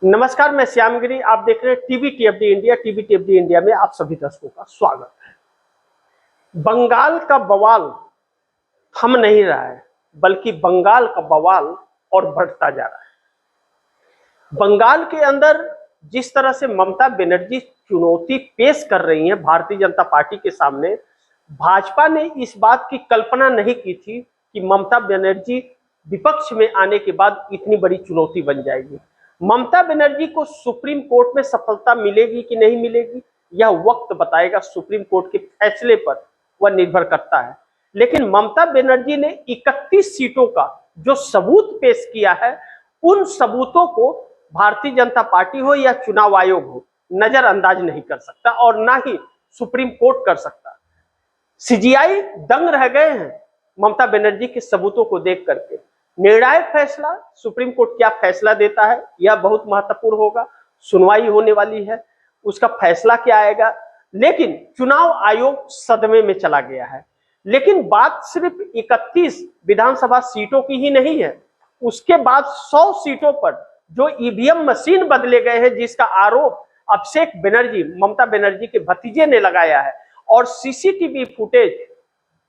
नमस्कार, मैं श्यामगिरी। आप देख रहे हैं टीवी टीएफडी इंडिया। टीवी टीएफडी इंडिया में आप सभी दर्शकों का स्वागत है। बंगाल का बवाल थम नहीं रहा है, बल्कि बंगाल का बवाल और बढ़ता जा रहा है। बंगाल के अंदर जिस तरह से ममता बनर्जी चुनौती पेश कर रही हैं भारतीय जनता पार्टी के सामने, भाजपा ने इस बात की कल्पना नहीं की थी कि ममता बनर्जी विपक्ष में आने के बाद इतनी बड़ी चुनौती बन जाएगी। ममता बनर्जी को सुप्रीम कोर्ट में सफलता मिलेगी कि नहीं मिलेगी, यह वक्त बताएगा। सुप्रीम कोर्ट के फैसले पर वह निर्भर करता है। लेकिन ममता बनर्जी ने 31 सीटों का जो सबूत पेश किया है, उन सबूतों को भारतीय जनता पार्टी हो या चुनाव आयोग हो नजरअंदाज नहीं कर सकता, और ना ही सुप्रीम कोर्ट कर सकता। सीजीआई दंग रह गए हैं ममता बनर्जी के सबूतों को देख करके। निर्णायक फैसला सुप्रीम कोर्ट क्या फैसला देता है, यह बहुत महत्वपूर्ण होगा। सुनवाई होने वाली है, उसका फैसला क्या आएगा। लेकिन चुनाव आयोग सदमे में चला गया है। लेकिन बात सिर्फ 31 विधानसभा सीटों की ही नहीं है। उसके बाद 100 सीटों पर जो ईवीएम मशीन बदले गए हैं, जिसका आरोप अभिषेक बनर्जी, ममता बनर्जी के भतीजे ने लगाया है, और सीसीटीवी फुटेज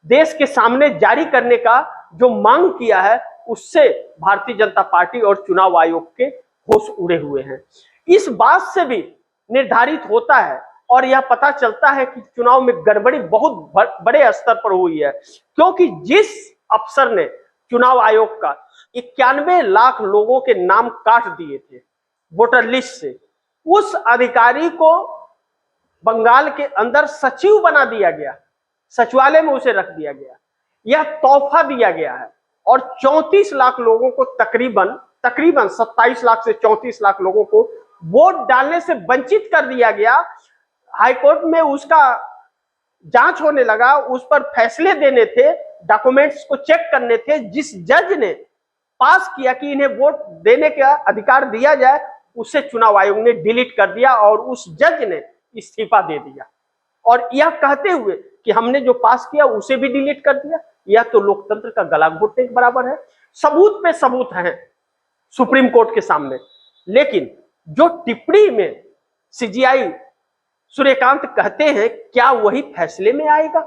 देश के सामने जारी करने का जो मांग किया है, उससे भारतीय जनता पार्टी और चुनाव आयोग के होश उड़े हुए हैं। इस बात से भी निर्धारित होता है और यह पता चलता है कि चुनाव में गड़बड़ी बहुत बड़े स्तर पर हुई है, क्योंकि जिस अफसर ने चुनाव आयोग का 91 लाख लोगों के नाम काट दिए थे वोटर लिस्ट से, उस अधिकारी को बंगाल के अंदर सचिव बना दिया गया, सचिवालय में उसे रख दिया गया। यह तोहफा दिया गया है, और 34 लाख लोगों को तकरीबन 27 लाख से 34 लाख लोगों को वोट डालने से वंचित कर दिया गया। हाईकोर्ट में उसका जांच होने लगा, उस पर फैसले देने थे, डॉक्यूमेंट्स को चेक करने थे। जिस जज ने पास किया कि इन्हें वोट देने का अधिकार दिया जाए, उसे चुनाव आयोग ने डिलीट कर दिया और उस जज ने इस्तीफा दे दिया, और यह कहते हुए कि हमने जो पास किया उसे भी डिलीट कर दिया। यह तो लोकतंत्र का गला घोटने के बराबर है। सबूत पे सबूत हैं सुप्रीम कोर्ट के सामने। लेकिन जो टिप्पणी में सीजीआई सूर्यकांत कहते हैं, क्या वही फैसले में आएगा?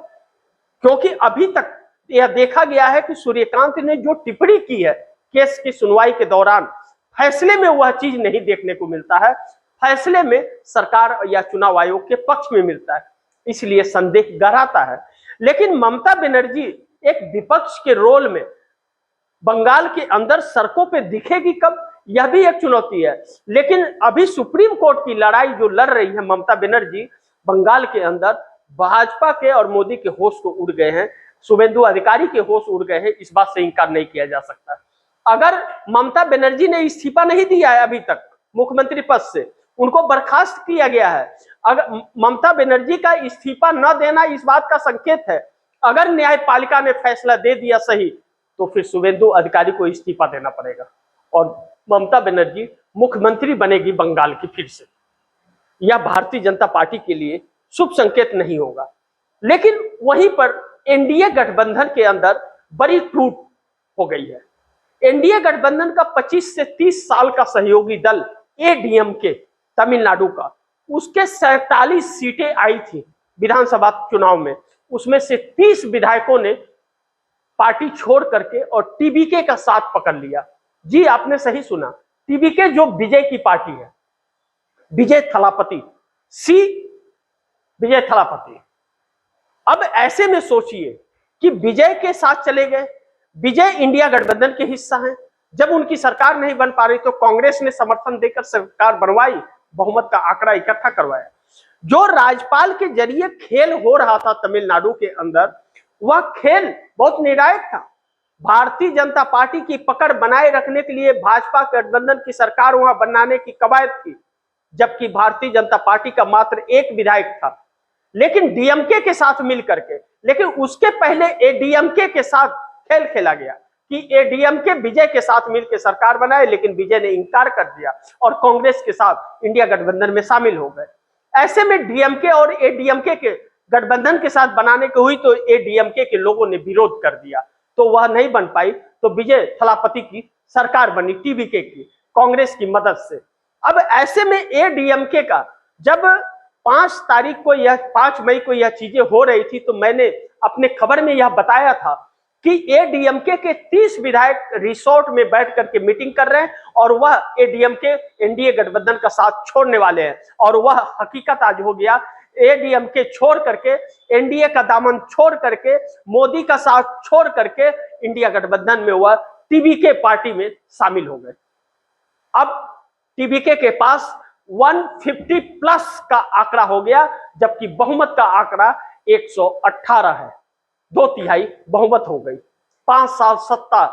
क्योंकि अभी तक यह देखा गया है कि सूर्यकांत ने जो टिप्पणी की है केस की सुनवाई के दौरान, फैसले में वह चीज नहीं देखने को मिलता है। फैसले में सरकार या चुनाव आयोग के पक्ष में मिलता है, इसलिए संदेह गहराता है। लेकिन ममता बनर्जी एक विपक्ष के रोल में बंगाल के अंदर सड़कों पे दिखेगी कब, यह भी एक चुनौती है। लेकिन अभी सुप्रीम कोर्ट की लड़ाई जो लड़ रही है ममता बनर्जी, बंगाल के अंदर भाजपा के और मोदी के होश को उड़ गए हैं, शुभेंदु अधिकारी के होश उड़ गए हैं। इस बात से इनकार नहीं किया जा सकता। अगर ममता बनर्जी ने इस्तीफा नहीं दिया है अभी तक मुख्यमंत्री पद से, उनको बर्खास्त किया गया है। अगर ममता बनर्जी का इस्तीफा न देना इस बात का संकेत है, अगर न्यायपालिका ने फैसला दे दिया सही, तो फिर शुभेंदु अधिकारी को इस्तीफा देना पड़ेगा और ममता बनर्जी मुख्यमंत्री बनेगी बंगाल की फिर से। यह भारतीय जनता पार्टी के लिए शुभ संकेत नहीं होगा। लेकिन वहीं पर एनडीए गठबंधन के अंदर बड़ी टूट हो गई है। एनडीए गठबंधन का 25 से 30 साल का सहयोगी दल एडीएमके तमिलनाडु का, उसके 47 सीटें आई थी विधानसभा चुनाव में। उसमें से 30 विधायकों ने पार्टी छोड़ करके और टीबीके का साथ पकड़ लिया। जी, आपने सही सुना, टीबीके जो विजय की पार्टी है, विजय थलापति, सी विजय थलापति। अब ऐसे में सोचिए कि विजय के साथ चले गए। विजय इंडिया गठबंधन के हिस्सा हैं। जब उनकी सरकार नहीं बन पा रही तो कांग्रेस ने समर्थन देकर सरकार बनवाई, बहुमत का आंकड़ा इकट्ठा करवाया। जो राज्यपाल के जरिए खेल हो रहा था तमिलनाडु के अंदर, वह खेल बहुत निर्णायक था। भारतीय जनता पार्टी की पकड़ बनाए रखने के लिए भाजपा गठबंधन की सरकार वहां बनाने की कवायद थी, जबकि भारतीय जनता पार्टी का मात्र एक विधायक था, लेकिन डीएमके के साथ मिल करके। लेकिन उसके पहले एडीएमके के साथ खेल खेला गया कि एडीएमके विजय के साथ मिलकर सरकार बनाए, लेकिन विजय ने इनकार कर दिया और कांग्रेस के साथ इंडिया गठबंधन में शामिल हो गए। ऐसे में डीएमके और एडीएमके के गठबंधन के साथ बनाने को हुई तो एडीएमके के लोगों ने विरोध कर दिया, तो वह नहीं बन पाई। तो विजय थलापति की सरकार बनी टीबीके की, कांग्रेस की मदद से। अब ऐसे में एडीएमके का जब 5 मई को यह चीजें हो रही थी, तो मैंने अपने खबर में यह बताया था कि एडीएमके के 30 विधायक रिसोर्ट में बैठ करके मीटिंग कर रहे हैं और वह एडीएमके एनडीए गठबंधन का साथ छोड़ने वाले हैं। और वह हकीकत आज हो गया, एडीएमके छोड़ करके, एनडीए का दामन छोड़ करके, मोदी का साथ छोड़ करके इंडिया गठबंधन में वह टीबीके पार्टी में शामिल हो गए। अब टीबीके के पास 150 प्लस का आंकड़ा हो गया, जबकि बहुमत का आंकड़ा 118 है। 2/3 बहुमत हो गई। 5 साल सत्ता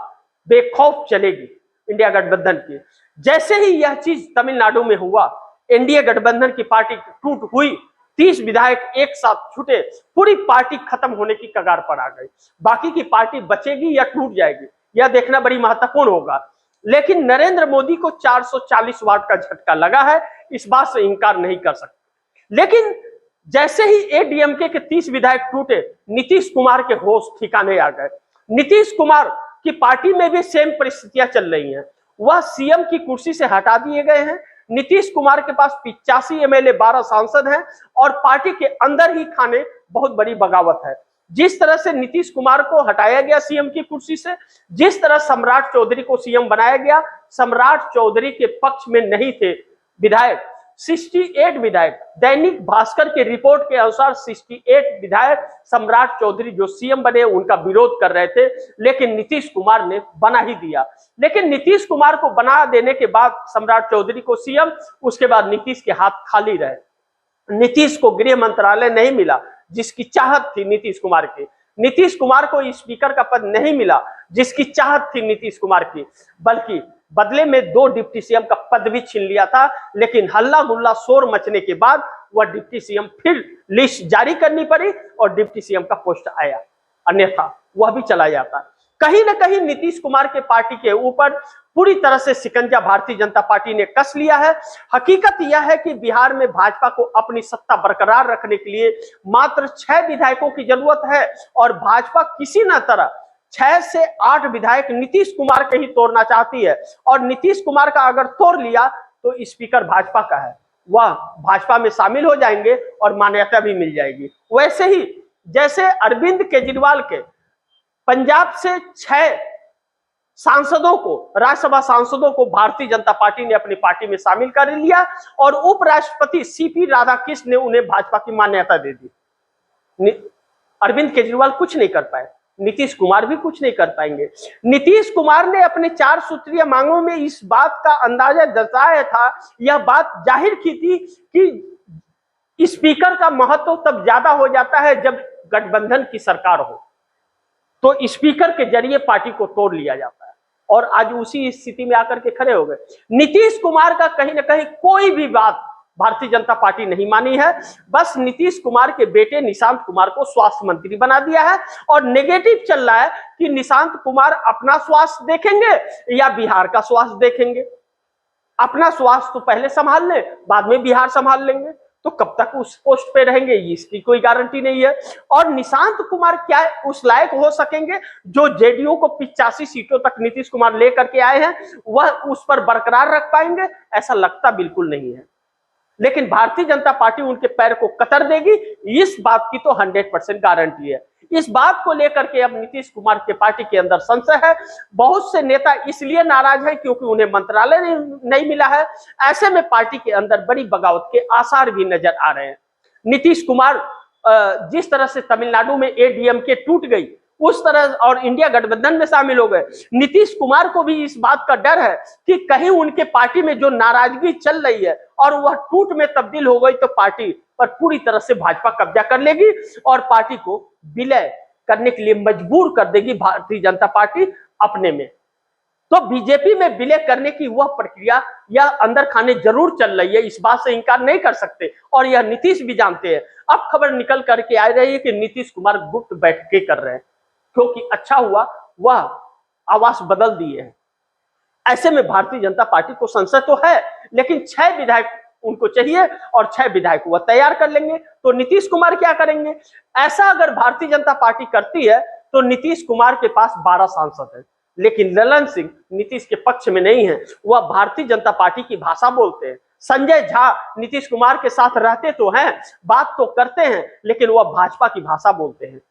बेखौफ चलेगी इंडिया गठबंधन की। जैसे ही यह चीज तमिलनाडु में हुआ, एनडीए गठबंधन की पार्टी टूट हुई, 30 विधायक एक साथ छूटे, पूरी पार्टी खत्म होने की कगार पर आ गई। बाकी की पार्टी बचेगी या टूट जाएगी, यह देखना बड़ी महत्वपूर्ण होगा। लेकिन नरेंद्र मोदी को 440 वाट का झटका लगा है, इस बात से इंकार नहीं कर सकते। लेकिन जैसे ही एडीएमके के 30 विधायक टूटे, नीतीश कुमार के होश ठिकाने आ गए। नीतीश कुमार की पार्टी में भी सेम परिस्थितियां चल रही हैं। वह सीएम की कुर्सी से हटा दिए गए हैं। नीतीश कुमार के पास 85 एमएलए, 12 सांसद हैं और पार्टी के अंदर ही खाने बहुत बड़ी बगावत है। जिस तरह से नीतीश कुमार को हटाया गया सीएम की कुर्सी से, जिस तरह सम्राट चौधरी को सीएम बनाया गया, सम्राट चौधरी के पक्ष में नहीं थे विधायक। 68 विधायक, दैनिक भास्कर के रिपोर्ट के अनुसार 68 विधायक सम्राट चौधरी जो सीएम बने उनका विरोध कर रहे थे, लेकिन नीतीश कुमार ने बना ही दिया। लेकिन नीतीश कुमार को बना देने के बाद सम्राट चौधरी को सीएम, उसके बाद नीतीश के हाथ खाली रहे। नीतीश को गृह मंत्रालय नहीं मिला जिसकी चाहत थी नीतीश कुमार की। नीतीश कुमार को स्पीकर का पद नहीं मिला जिसकी चाहत थी नीतीश कुमार की, बल्कि बदले में 2 डिप्टी सीएम का पद भी छीन लिया था। लेकिन हल्ला गुल्ला शोर मचने के बाद वह डिप्टी सीएम फिर लिस्ट जारी करनी पड़ी और डिप्टी सीएम का पोस्ट आया, अन्यथा वह भी चला जाता। कहीं ना कहीं नीतीश कुमार के पार्टी के ऊपर पूरी तरह से शिकंजा भारतीय जनता पार्टी ने कस लिया है। हकीकत यह है कि बिहार में भाजपा को अपनी सत्ता बरकरार रखने के लिए मात्र 6 विधायकों की जरूरत है और भाजपा किसी न तरह 6 से 8 विधायक नीतीश कुमार के ही तोड़ना चाहती है। और नीतीश कुमार का अगर तोड़ लिया तो स्पीकर भाजपा का है, वह भाजपा में शामिल हो जाएंगे और मान्यता भी मिल जाएगी। वैसे ही जैसे अरविंद केजरीवाल के पंजाब से 6 सांसदों को, राज्यसभा सांसदों को भारतीय जनता पार्टी ने अपनी पार्टी में शामिल कर लिया और उपराष्ट्रपति सीपी राधाकृष्ण ने उन्हें भाजपा की मान्यता दे दी। अरविंद केजरीवाल कुछ नहीं कर पाए, नीतीश कुमार भी कुछ नहीं कर पाएंगे। नीतीश कुमार ने अपने 4 सूत्रीय मांगों में इस बात का अंदाजा जताया था, यह बात जाहिर की थी कि स्पीकर का महत्व तब ज्यादा हो जाता है जब गठबंधन की सरकार हो, तो स्पीकर के जरिए पार्टी को तोड़ लिया जाता है। और आज उसी स्थिति में आकर के खड़े हो गए। नीतीश कुमार का कहीं ना कहीं कोई भी बात भारतीय जनता पार्टी नहीं मानी है। बस नीतीश कुमार के बेटे निशांत कुमार को स्वास्थ्य मंत्री बना दिया है और नेगेटिव चल रहा है कि निशांत कुमार अपना स्वास्थ्य देखेंगे या बिहार का स्वास्थ्य देखेंगे। अपना स्वास्थ्य तो पहले संभाल ले, बाद में बिहार संभाल लेंगे। तो कब तक उस पोस्ट पे रहेंगे इसकी कोई गारंटी नहीं है। और निशांत कुमार क्या उस लायक हो सकेंगे जो जेडीयू को 85 सीटों तक नीतीश कुमार लेकर के आए हैं, वह उस पर बरकरार रख पाएंगे? ऐसा लगता बिल्कुल नहीं है। लेकिन भारतीय जनता पार्टी उनके पैर को कतर देगी, इस बात की तो 100% गारंटी है। इस बात को लेकर के अब नीतीश कुमार के पार्टी के अंदर संशय है। बहुत से नेता इसलिए नाराज है क्योंकि उन्हें मंत्रालय नहीं मिला है। ऐसे में पार्टी के अंदर बड़ी बगावत के आसार भी नजर आ रहे हैं। नीतीश कुमार जिस तरह से तमिलनाडु में एडीएमके टूट गई, उस तरह और इंडिया गठबंधन में शामिल हो गए। नीतीश कुमार को भी इस बात का डर है कि कहीं उनके पार्टी में जो नाराजगी चल रही है और वह टूट में तब्दील हो गई तो पार्टी पर पूरी तरह से भाजपा कब्जा कर लेगी और पार्टी को विलय करने के लिए मजबूर कर देगी भारतीय जनता पार्टी अपने में। तो बीजेपी में विलय करने की वह प्रक्रिया यह अंदर खाने जरूर चल रही है, इस बात से इंकार नहीं कर सकते और यह नीतीश भी जानते हैं। अब खबर निकल करके आ रही है कि नीतीश कुमार गुप्त बैठकें कर रहे हैं, क्योंकि अच्छा हुआ वह आवास बदल दिए हैं। ऐसे में भारतीय जनता पार्टी को संशय तो है, लेकिन 6 विधायक उनको चाहिए और 6 विधायक वह तैयार कर लेंगे। तो नीतीश कुमार क्या करेंगे? ऐसा अगर भारतीय जनता पार्टी करती है तो नीतीश कुमार के पास 12 सांसद है। लेकिन ललन सिंह नीतीश के पक्ष में नहीं है, वह भारतीय जनता पार्टी की भाषा बोलते हैं। संजय झा नीतीश कुमार के साथ रहते तो हैं, बात तो करते हैं, लेकिन वह भाजपा की भाषा बोलते हैं।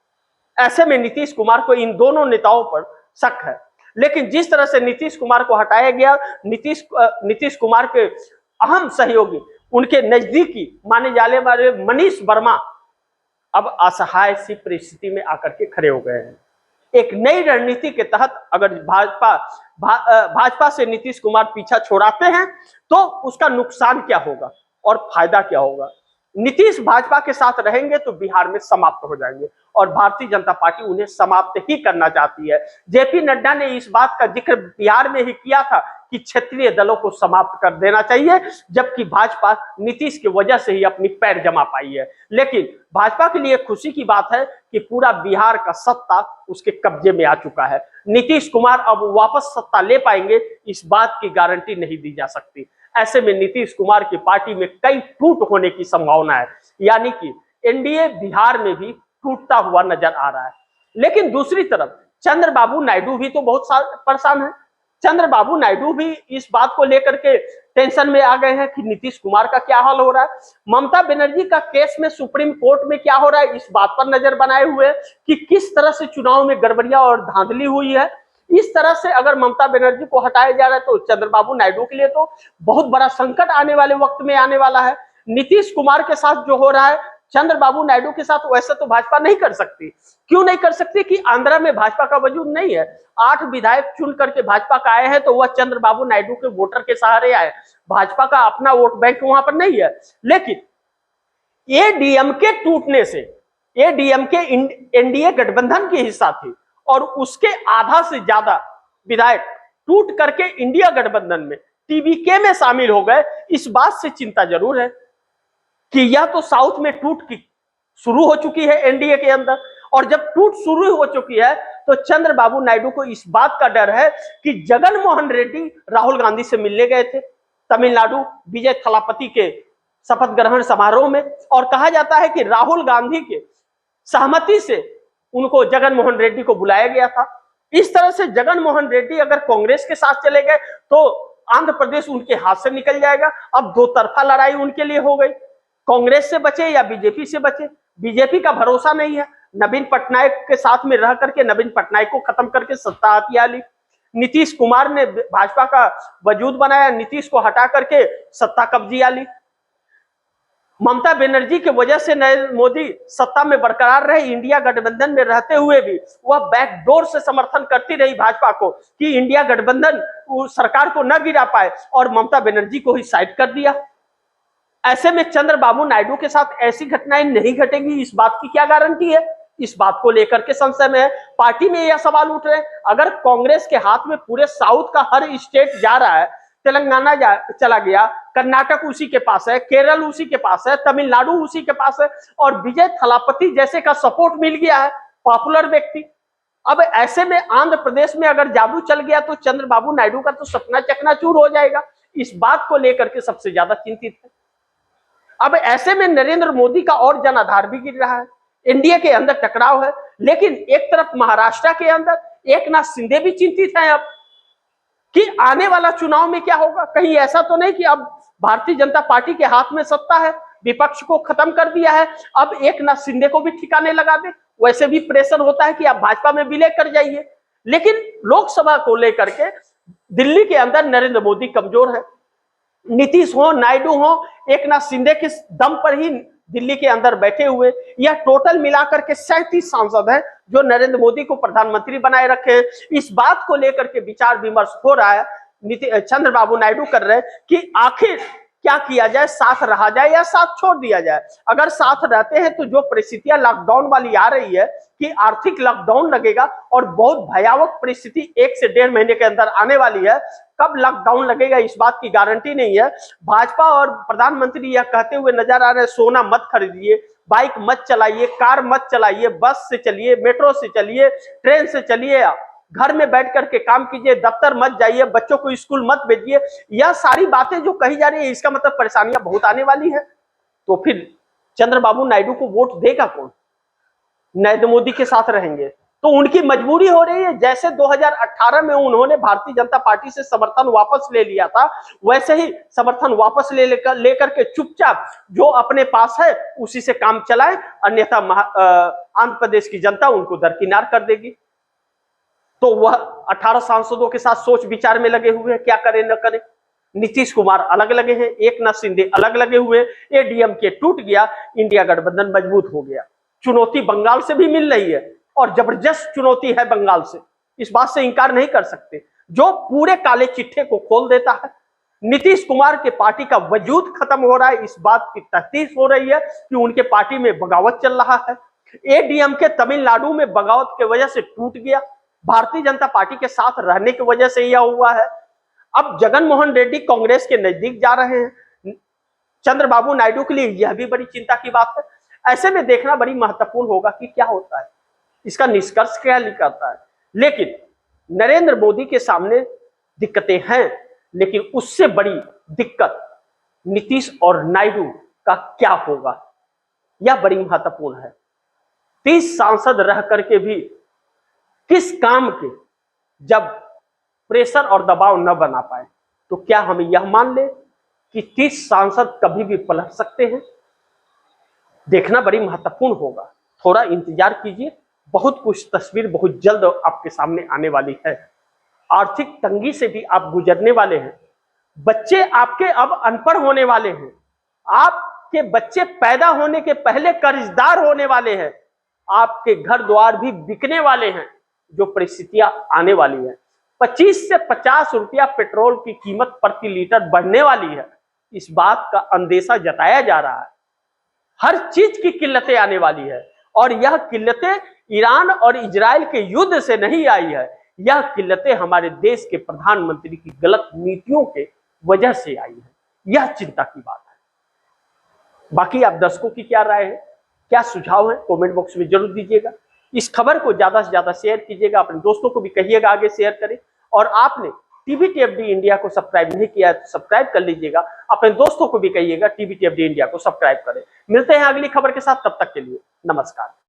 ऐसे में नीतीश कुमार को इन दोनों नेताओं पर शक है। लेकिन जिस तरह से नीतीश कुमार को हटाया गया, नीतीश कुमार के अहम सहयोगी, उनके नजदीकी माने जाने वाले मनीष वर्मा अब असहाय सी परिस्थिति में आकर के खड़े हो गए हैं। एक नई रणनीति के तहत अगर भाजपा से नीतीश कुमार पीछा छोड़ाते हैं तो उसका नुकसान क्या होगा और फायदा क्या होगा। नीतीश भाजपा के साथ रहेंगे तो बिहार में समाप्त हो जाएंगे और भारतीय जनता पार्टी उन्हें समाप्त ही करना चाहती है। जेपी नड्डा ने इस बात का जिक्र बिहार में ही किया था कि क्षेत्रीय दलों को समाप्त कर देना चाहिए, जबकि भाजपा नीतीश की वजह से ही अपनी पैर जमा पाई है। लेकिन भाजपा के लिए खुशी की बात है कि पूरा बिहार का सत्ता उसके कब्जे में आ चुका है। नीतीश कुमार अब वापस सत्ता ले पाएंगे, इस बात की गारंटी नहीं दी जा सकती। ऐसे में नीतीश कुमार की पार्टी में कई टूट होने की संभावना है, यानी कि एनडीए बिहार में भी टूटता हुआ नजर आ रहा है। लेकिन दूसरी तरफ चंद्रबाबू नायडू भी तो बहुत परेशान है। चंद्रबाबू नायडू भी इस बात को लेकर के टेंशन में आ गए हैं कि नीतीश कुमार का क्या हाल हो रहा है। ममता बनर्जी का केस में सुप्रीम कोर्ट में क्या हो रहा है, इस बात पर नजर बनाए हुए कि किस तरह से चुनाव में गड़बड़ियां और धांधली हुई है। इस तरह से अगर ममता बनर्जी को हटाया जा रहा है तो चंद्रबाबू नायडू के लिए तो बहुत बड़ा संकट आने वाले वक्त में आने वाला है। नीतीश कुमार के साथ जो हो रहा है चंद्रबाबू नायडू के साथ वैसे तो भाजपा नहीं कर सकती। क्यों नहीं कर सकती कि आंध्रा में भाजपा का वजूद नहीं है। 8 विधायक चुन करके भाजपा का आए हैं तो वह चंद्रबाबू नायडू के वोटर के सहारे आए। भाजपा का अपना वोट बैंक वहां पर नहीं है। लेकिन एडीएमके टूटने से, एडीएमके एनडीए गठबंधन की हिस्सा थी और उसके आधा से ज्यादा विधायक टूट करके इंडिया गठबंधन में टीवीके में शामिल हो गए। इस बात से चिंता जरूर है कि यह तो साउथ में टूट की शुरू हो चुकी है एनडीए के अंदर, और जब टूट शुरू हो चुकी है तो चंद्रबाबू नायडू को इस बात का डर है कि जगन मोहन रेड्डी राहुल गांधी से मिलने गए थे तमिलनाडु विजय थलापति के शपथ ग्रहण समारोह में, और कहा जाता है कि राहुल गांधी के सहमति से उनको जगन मोहन रेड्डी को बुलाया गया था। इस तरह से जगन मोहन रेड्डी अगर कांग्रेस के साथ चले गए तो आंध्र प्रदेश उनके हाथ से निकल जाएगा। अब दो तरफा लड़ाई उनके लिए हो गई, कांग्रेस से बचे या बीजेपी से बचे। बीजेपी का भरोसा नहीं है। नवीन पटनायक के साथ में रह करके नवीन पटनायक को खत्म करके सत्ता हथिया ली। नीतीश कुमार ने भाजपा का वजूद बनाया, नीतीश को हटा करके सत्ता कब्जिया ली। ममता बनर्जी की वजह से नरेंद्र मोदी सत्ता में बरकरार रहे। इंडिया गठबंधन में रहते हुए भी वह बैकडोर से समर्थन करती रही भाजपा को कि इंडिया गठबंधन सरकार को न गिरा पाए, और ममता बनर्जी को ही साइड कर दिया। ऐसे में चंद्रबाबू नायडू के साथ ऐसी घटनाएं नहीं घटेंगी, इस बात की क्या गारंटी है। इस बात को लेकर के संशय में है। पार्टी में यह सवाल उठ रहे हैं, अगर कांग्रेस के हाथ में पूरे साउथ का हर स्टेट जा रहा है, तेलंगाना चला गया, कर्नाटक उसी के पास है, केरल उसी के पास है, तमिलनाडु उसी के पास है, और विजय थलापति जैसे का सपोर्ट मिल गया है, पॉपुलर व्यक्ति। अब ऐसे में आंध्र प्रदेश में अगर जादू चल गया तो चंद्रबाबू नायडू का तो सपना चकनाचूर हो जाएगा। इस बात को लेकर के सबसे ज्यादा चिंतित है। अब ऐसे में नरेंद्र मोदी का और जनाधार भी गिर रहा है, इंडिया के अंदर टकराव है। लेकिन एक तरफ महाराष्ट्र के अंदर एकनाथ शिंदे भी चिंतित हैं अब कि आने वाला चुनाव में क्या होगा। कहीं ऐसा तो नहीं कि अब भारतीय जनता पार्टी के हाथ में सत्ता है, विपक्ष को खत्म कर दिया है, अब एकनाथ शिंदे को भी ठिकाने लगा दे। वैसे भी प्रेशर होता है कि आप भाजपा में विलय कर जाइए। लेकिन लोकसभा को लेकर के दिल्ली के अंदर नरेंद्र मोदी कमजोर है। नीतीश हो, नायडू हो, एकनाथ शिंदे के दम पर ही दिल्ली के अंदर बैठे हुए यह टोटल मिलाकर के 37 सांसद हैं जो नरेंद्र मोदी को प्रधानमंत्री बनाए रखे हैं। इस बात को लेकर के विचार विमर्श हो रहा है। चंद्रबाबू नायडू कर रहे हैं कि आखिर क्या किया जाए, साथ रहा जाए या साथ छोड़ दिया जाए। अगर साथ रहते हैं तो जो परिस्थितियां लॉकडाउन वाली आ रही है कि आर्थिक लॉकडाउन लगेगा और बहुत भयावह परिस्थिति 1 से 1.5 महीने के अंदर आने वाली है। कब लॉकडाउन लगेगा इस बात की गारंटी नहीं है। भाजपा और प्रधानमंत्री यह कहते हुए नजर आ रहे हैं, सोना मत खरीदिए, बाइक मत चलाइए, कार मत चलाइए, बस से चलिए, मेट्रो से चलिए, ट्रेन से चलिए, घर में बैठ करके काम कीजिए, दफ्तर मत जाइए, बच्चों को स्कूल मत भेजिए। यह सारी बातें जो कही जा रही है इसका मतलब परेशानियां बहुत आने वाली है। तो फिर चंद्रबाबू नायडू को वोट देगा कौन? नरेंद्र मोदी के साथ रहेंगे तो उनकी मजबूरी हो रही है। जैसे 2018 में उन्होंने भारतीय जनता पार्टी से समर्थन वापस ले लिया था, वैसे ही समर्थन वापस लेकर के चुपचाप जो अपने पास है उसी से काम चलाए, अन्यथा आंध्र प्रदेश की जनता उनको दरकिनार कर देगी। तो वह 18 सांसदों के साथ सोच विचार में लगे हुए हैं, क्या करें न करें। नीतीश कुमार अलग लगे हैं, एकनाथ शिंदे अलग लगे हुए, एडीएमके टूट गया, इंडिया गठबंधन मजबूत हो गया। चुनौती बंगाल से भी मिल रही है और जबरदस्त चुनौती है बंगाल से, इस बात से इंकार नहीं कर सकते, जो पूरे काले चिट्ठे को खोल देता है। नीतीश कुमार के पार्टी का वजूद खत्म हो रहा है, इस बात की तहकीक हो रही है कि उनके पार्टी में बगावत चल रहा है। एडीएमके तमिलनाडु में बगावत की वजह से टूट गया, भारतीय जनता पार्टी के साथ रहने की वजह से यह हुआ है। अब जगन मोहन रेड्डी कांग्रेस के नजदीक जा रहे हैं, चंद्रबाबू नायडू के लिए यह भी बड़ी चिंता की बात है। ऐसे में देखना बड़ी महत्वपूर्ण होगा कि क्या होता है, इसका निष्कर्ष क्या निकलता है। लेकिन नरेंद्र मोदी के सामने दिक्कतें हैं, लेकिन उससे बड़ी दिक्कत नीतीश और नायडू का क्या होगा, यह बड़ी महत्वपूर्ण है। 30 सांसद रह करके भी किस काम के, जब प्रेशर और दबाव न बना पाए, तो क्या हम यह मान ले कि 30 सांसद कभी भी पलट सकते हैं? देखना बड़ी महत्वपूर्ण होगा, थोड़ा इंतजार कीजिए, बहुत कुछ तस्वीर बहुत जल्द आपके सामने आने वाली है। आर्थिक तंगी से भी आप गुजरने वाले हैं, बच्चे आपके अब अनपढ़ होने वाले हैं, आपके बच्चे पैदा होने के पहले कर्जदार होने वाले हैं, आपके घर द्वार भी बिकने वाले हैं, जो परिस्थितियां आने वाली है। 25 से 50 रुपया पेट्रोल की कीमत प्रति लीटर बढ़ने वाली है, इस बात का अंदेशा जताया जा रहा है। हर चीज की किल्लतें आने वाली है, और यह किल्लतें ईरान और इजराइल के युद्ध से नहीं आई है, यह किल्लतें हमारे देश के प्रधानमंत्री की गलत नीतियों के वजह से आई है। यह चिंता की बात है। बाकी आप दर्शकों की क्या राय है, क्या सुझाव है, कमेंट बॉक्स में जरूर दीजिएगा। इस खबर को ज्यादा से ज्यादा शेयर कीजिएगा, अपने दोस्तों को भी कहिएगा आगे शेयर करें। और आपने टीवीटीएफडी इंडिया को सब्सक्राइब नहीं किया है तो सब्सक्राइब कर लीजिएगा, अपने दोस्तों को भी कहिएगा टीवीटीएफडी इंडिया को सब्सक्राइब करें। मिलते हैं अगली खबर के साथ, तब तक के लिए नमस्कार।